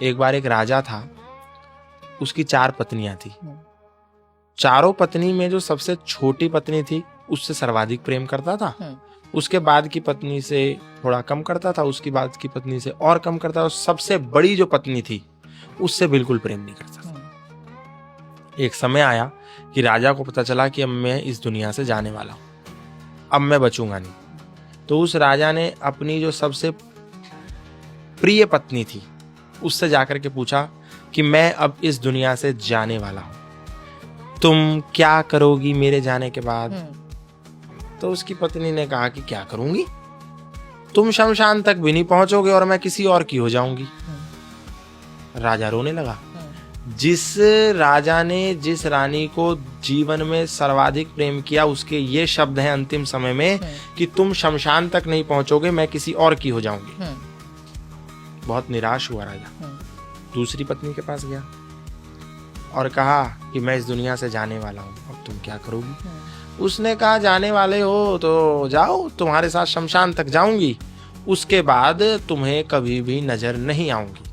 एक बार एक राजा था, उसकी 4 पत्नियां थी। चारों पत्नी में जो सबसे छोटी पत्नी थी उससे सर्वाधिक प्रेम करता था, उसके बाद की पत्नी से थोड़ा कम करता था, उसकी बाद की पत्नी से और कम करता था, और सबसे बड़ी जो पत्नी थी उससे बिल्कुल प्रेम नहीं करता था। एक समय आया कि राजा को पता चला कि अब मैं इस दुनिया से जाने वाला हूं, अब मैं बचूंगा नहीं। तो उस राजा ने अपनी जो सबसे प्रिय पत्नी थी उससे जाकर के पूछा कि मैं अब इस दुनिया से जाने वाला हूं, तुम क्या करोगी मेरे जाने के बाद? तो उसकी पत्नी ने कहा कि क्या करूंगी, तुम शमशान तक भी नहीं पहुंचोगे और मैं किसी और की हो जाऊंगी। राजा रोने लगा। जिस राजा ने जिस रानी को जीवन में सर्वाधिक प्रेम किया उसके ये शब्द हैं अंतिम समय में कि तुम शमशान तक नहीं पहुंचोगे, मैं किसी और की हो जाऊंगी। बहुत निराश हुआ राजा। दूसरी पत्नी के पास गया और कहा कि मैं इस दुनिया से जाने वाला हूं, अब तुम क्या करोगी? उसने कहा जाने वाले हो तो जाओ, तुम्हारे साथ शमशान तक जाऊंगी, उसके बाद तुम्हें कभी भी नजर नहीं आऊंगी।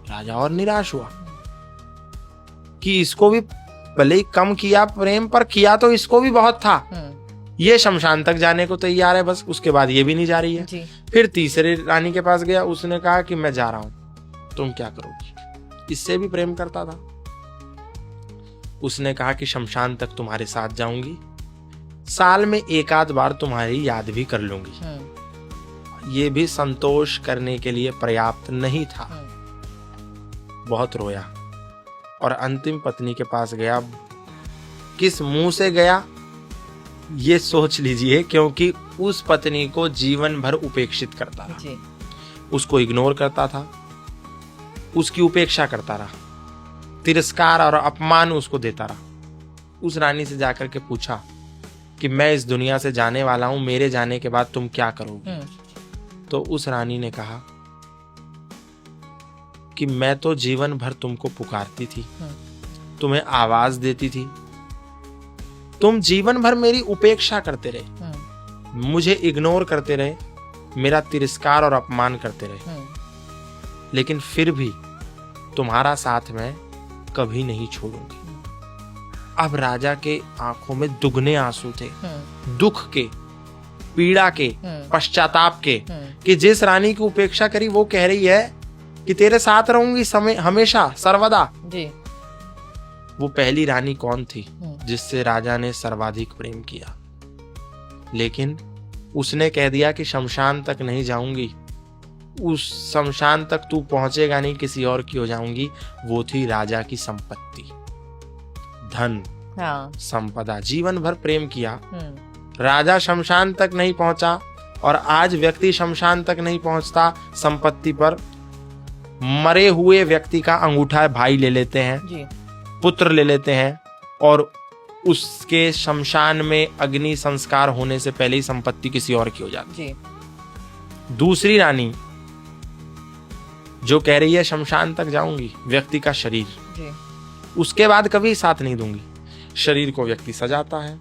राजा और निराश हुआ कि इसको भी भले ही कम किया प्रेम, पर किया तो इसको भी बहुत था। ये शमशान तक जाने को तैयार है, बस उसके बाद ये भी नहीं जा रही है। फिर तीसरी रानी के पास गया, उसने कहा कि मैं जा रहा हूं, तुम क्या करोगी? इससे भी प्रेम करता था। उसने कहा कि शमशान तक तुम्हारे साथ जाऊंगी, साल में एक आध बार तुम्हारी याद भी कर लूंगी। ये भी संतोष करने के लिए पर्याप्त नहीं था। बहुत रोया और अंतिम पत्नी के पास गया। किस मुंह से गया ये सोच लीजिए, क्योंकि उस पत्नी को जीवन भर उपेक्षित करता रहा, उसको इग्नोर करता था, उसकी उपेक्षा करता रहा, तिरस्कार और अपमान उसको देता रहा। उस रानी से जाकर के पूछा कि मैं इस दुनिया से जाने वाला हूं, मेरे जाने के बाद तुम क्या करोगी? तो उस रानी ने कहा कि मैं तो जीवन भर तुमको पुकारती थी, तुम्हें आवाज देती थी, तुम जीवन भर मेरी उपेक्षा करते रहे, मुझे इग्नोर करते रहे, मेरा तिरस्कार और अपमान करते रहे, लेकिन फिर भी तुम्हारा साथ मैं कभी नहीं छोड़ूंगी। अब राजा के आंखों में दुगने आंसू थे, दुख के, पीड़ा के, पश्चाताप के, कि जिस रानी की उपेक्षा करी वो कह रही है कि तेरे साथ रहूंगी समय हमेशा सर्वदा जी। वो पहली रानी कौन थी जिससे राजा ने सर्वाधिक प्रेम किया, लेकिन उसने कह दिया कि शमशान तक नहीं जाऊंगी, उस शमशान तक तू पहुंचेगा नहीं, किसी और की हो जाऊंगी। वो थी राजा की संपत्ति, धन, संपदा। जीवन भर प्रेम किया, राजा शमशान तक नहीं पहुंचा, और आज व्यक्ति शमशान तक नहीं पहुंचता, संपत्ति पर मरे हुए व्यक्ति का अंगूठा भाई ले लेते हैं जी। पुत्र ले लेते हैं, और उसके शमशान में अग्नि संस्कार होने से पहले ही संपत्ति किसी और की हो जाती है। दूसरी रानी जो कह रही है शमशान तक जाऊंगी, व्यक्ति का शरीर जी। उसके बाद कभी साथ नहीं दूंगी। शरीर को व्यक्ति सजाता है,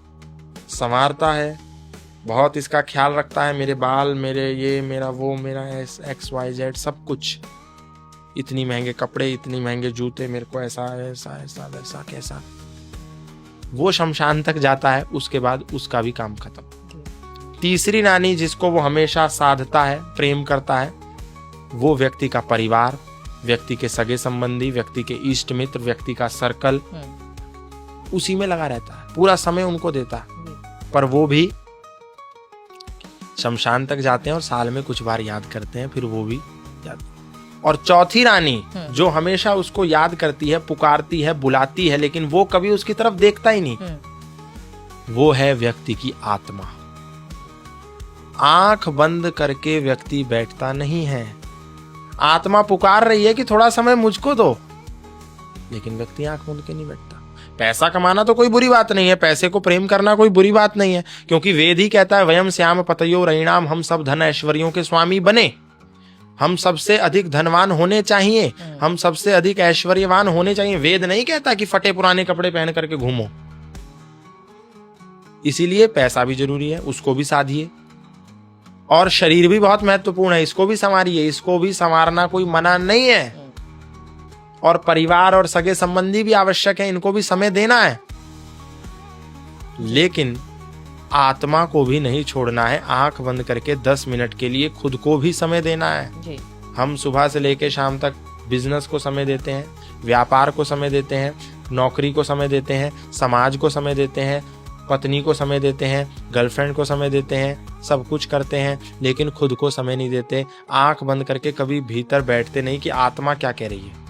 संवारता है, बहुत इसका ख्याल रखता है, मेरे बाल, मेरे ये, मेरा वो, मेरा XYZ सब कुछ, इतनी महंगे कपड़े, इतनी महंगे जूते, मेरे को ऐसा ऐसा ऐसा वैसा कैसा। वो शमशान तक जाता है, उसके बाद उसका भी काम खत्म। तीसरी रानी जिसको वो हमेशा साधता है, प्रेम करता है, वो व्यक्ति का परिवार, व्यक्ति के सगे संबंधी, व्यक्ति के इष्ट मित्र, व्यक्ति का सर्कल, उसी में लगा रहता है, पूरा समय उनको देता है। पर वो भी शमशान तक जाते हैं और साल में कुछ बार याद करते हैं, फिर वो भी जाते हैं। और चौथी रानी जो हमेशा उसको याद करती है, पुकारती है, बुलाती है, लेकिन वो कभी उसकी तरफ देखता ही नहीं, वो है व्यक्ति की आत्मा। आंख बंद करके व्यक्ति बैठता नहीं है, आत्मा पुकार रही है कि थोड़ा समय मुझको दो, लेकिन व्यक्ति आंख बंद के नहीं बैठता। पैसा कमाना तो कोई बुरी बात नहीं है, पैसे को प्रेम करना कोई बुरी बात नहीं है, क्योंकि वेद ही कहता है वयम श्याम पतयो रयिणाम, हम सब धन ऐश्वर्यों के स्वामी बने, हम सबसे अधिक धनवान होने चाहिए, हम सबसे अधिक ऐश्वर्यवान होने चाहिए। वेद नहीं कहता कि फटे पुराने कपड़े पहन करके घूमो। इसीलिए पैसा भी जरूरी है, उसको भी साधिए, और शरीर भी बहुत महत्वपूर्ण है, इसको भी संवारिए, इसको भी संवारना कोई मना नहीं है। और परिवार और सगे संबंधी भी आवश्यक है, इनको भी समय देना है, लेकिन आत्मा को भी नहीं छोड़ना है। आंख बंद करके 10 मिनट के लिए खुद को भी समय देना है जी। हम सुबह से लेकर शाम तक बिजनेस को समय देते हैं, व्यापार को समय देते हैं, नौकरी को समय देते हैं, समाज को समय देते हैं, पत्नी को समय देते हैं, गर्लफ्रेंड को समय देते हैं, सब कुछ करते हैं, लेकिन खुद को समय नहीं देते। आंख बंद करके कभी भीतर बैठते नहीं कि आत्मा क्या कह रही है,